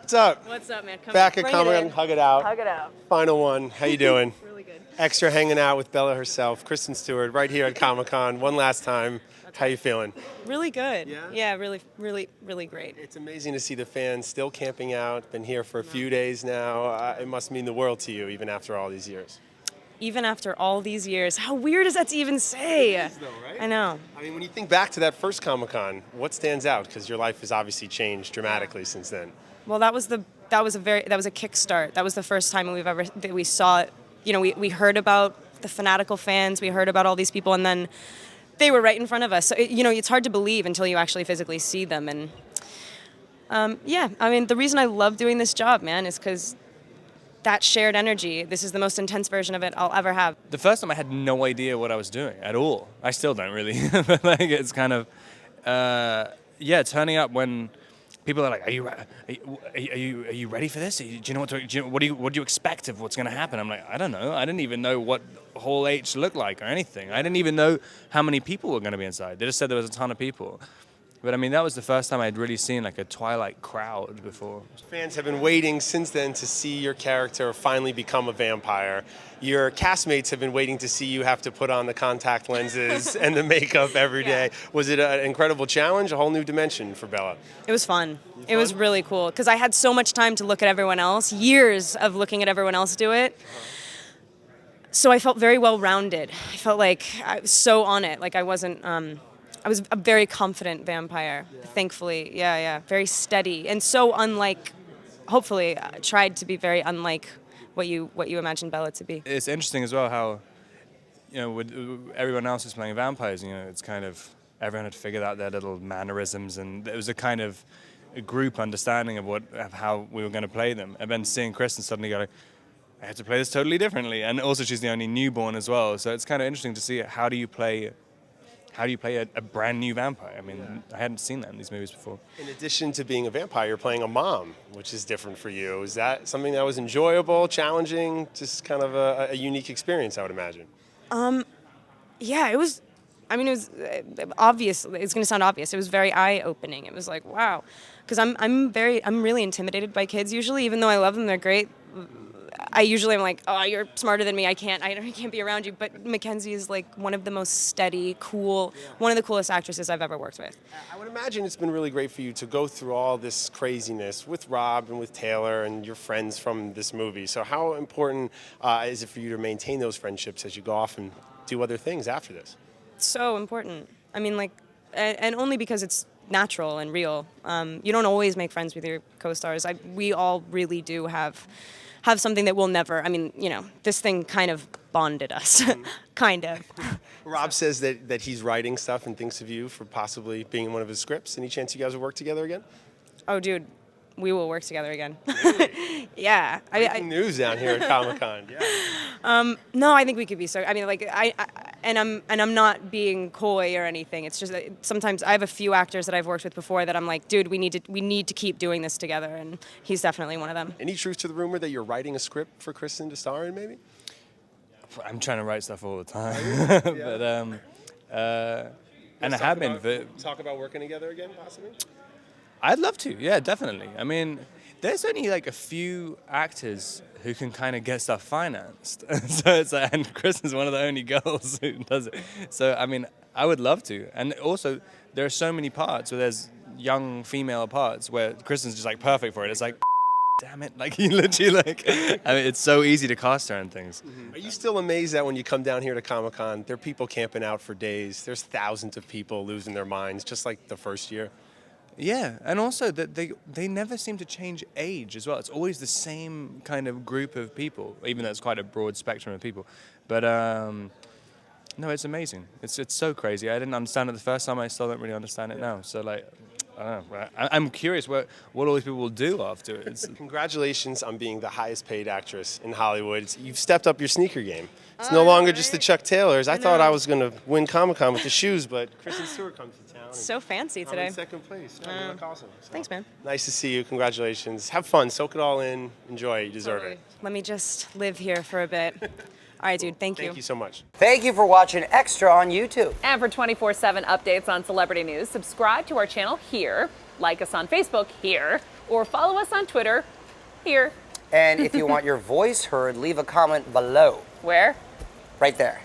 What's up? What's up, man? Come Back at bring Comic-Con, hug it out. Hug it out. Final one. How you doing? Really good. Extra hanging out with Bella herself, Kristen Stewart, right here at Comic-Con. One last time. How you feeling? Really good. Yeah? Yeah, really great. It's amazing to see the fans still camping out. Been here for a few days now. It must mean the world to you, even after all these years. Even after all these years, how weird is that to even say? It is though, right? I know. I mean, when you think back to that first Comic-Con, what stands out? Because your life has obviously changed dramatically since then. Well, that was a kickstart. That was the first time that we saw it. You know, we heard about the fanatical fans. We heard about all these people, and then they were right in front of us. So, it's hard to believe until you actually physically see them. And yeah, I mean, the reason I love doing this job, man, is because that shared energy. This is the most intense version of it I'll ever have. The first time I had no idea what I was doing at all. I still don't really. But like, it's kind of, turning up when people are like, "Are you ready for this? Do you know what do you expect of what's going to happen?" I'm like, I don't know. I didn't even know what Hall H looked like or anything. I didn't even know how many people were going to be inside. They just said there was a ton of people. But I mean, that was the first time I'd really seen like a Twilight crowd before. Fans have been waiting since then to see your character finally become a vampire. Your castmates have been waiting to see you have to put on the contact lenses and the makeup every day. Yeah. Was it an incredible challenge, a whole new dimension for Bella? It was fun. It was really cool because I had so much time to look at everyone else, years of looking at everyone else do it. So I felt very well-rounded. I felt like I was so on it. Like I wasn't... I was a very confident vampire, thankfully. Yeah. Very steady and so unlike, hopefully, tried to be very unlike what you imagine Bella to be. It's interesting as well how, with everyone else is playing vampires, it's kind of, everyone had figured out their little mannerisms, and it was a kind of a group understanding of how we were going to play them. And then seeing Kristen suddenly go, I have to play this totally differently. And also she's the only newborn as well. So it's kind of interesting to see how do you play a brand new vampire? I mean, I hadn't seen that in these movies before. In addition to being a vampire, you're playing a mom, which is different for you. Is that something that was enjoyable, challenging, just kind of a unique experience, I would imagine? Yeah, it was. I mean, it was obvious. It's going to sound obvious. It was very eye-opening. It was like, wow, because I'm really intimidated by kids usually, even though I love them. They're great. I usually am like, oh, you're smarter than me. I can't be around you. But Mackenzie is like one of the most steady, cool, one of the coolest actresses I've ever worked with. I would imagine it's been really great for you to go through all this craziness with Rob and with Taylor and your friends from this movie. So how important is it for you to maintain those friendships as you go off and do other things after this? It's so important. I mean, like, and only because it's natural and real. You don't always make friends with your co-stars. We all really do have something that we'll never, this thing kind of bonded us, kind of. Rob says that he's writing stuff and thinks of you for possibly being in one of his scripts. Any chance you guys will work together again? Oh, dude, we will work together again. Really? Yeah. Breaking news down here at Comic-Con. Yeah. No, I think we could be so. I mean, like, I'm not being coy or anything. It's just that sometimes I have a few actors that I've worked with before that I'm like, dude, we need to keep doing this together, and he's definitely one of them. Any truth to the rumor that you're writing a script for Kristen to star in, maybe? I'm trying to write stuff all the time, Yeah. but and I have been. Talk about working together again, possibly. I'd love to, yeah, definitely. I mean, there's only like a few actors who can kind of get stuff financed. So it's like, and Kristen's one of the only girls who does it. So, I mean, I would love to. And also, there are so many parts where there's young female parts where Kristen's just like perfect for it. It's like, damn it, like you literally like, I mean, it's so easy to cast her and things. Mm-hmm. Are you still amazed that when you come down here to Comic-Con, there are people camping out for days, there's thousands of people losing their minds, just like the first year? Yeah, and also that they never seem to change age as well. It's always the same kind of group of people, even though it's quite a broad spectrum of people. But no, it's amazing. It's so crazy. I didn't understand it the first time. I still don't really understand it now. So like, I don't know. I'm curious what all these people will do after it. Congratulations on being the highest paid actress in Hollywood. You've stepped up your sneaker game. It's no longer just the Chuck Taylors. I thought I was going to win Comic-Con with the shoes, but Kristen Stewart comes to town. So fancy today. I'm in second place. Yeah, look awesome. So, thanks, man. Nice to see you. Congratulations. Have fun. Soak it all in. Enjoy it. You deserve it. Let me just live here for a bit. All right, dude. Thank you. Thank you so much. Thank you for watching Extra on YouTube. And for 24/7 updates on celebrity news, subscribe to our channel here, like us on Facebook here, or follow us on Twitter here. And if you want your voice heard, leave a comment below. Where? Right there.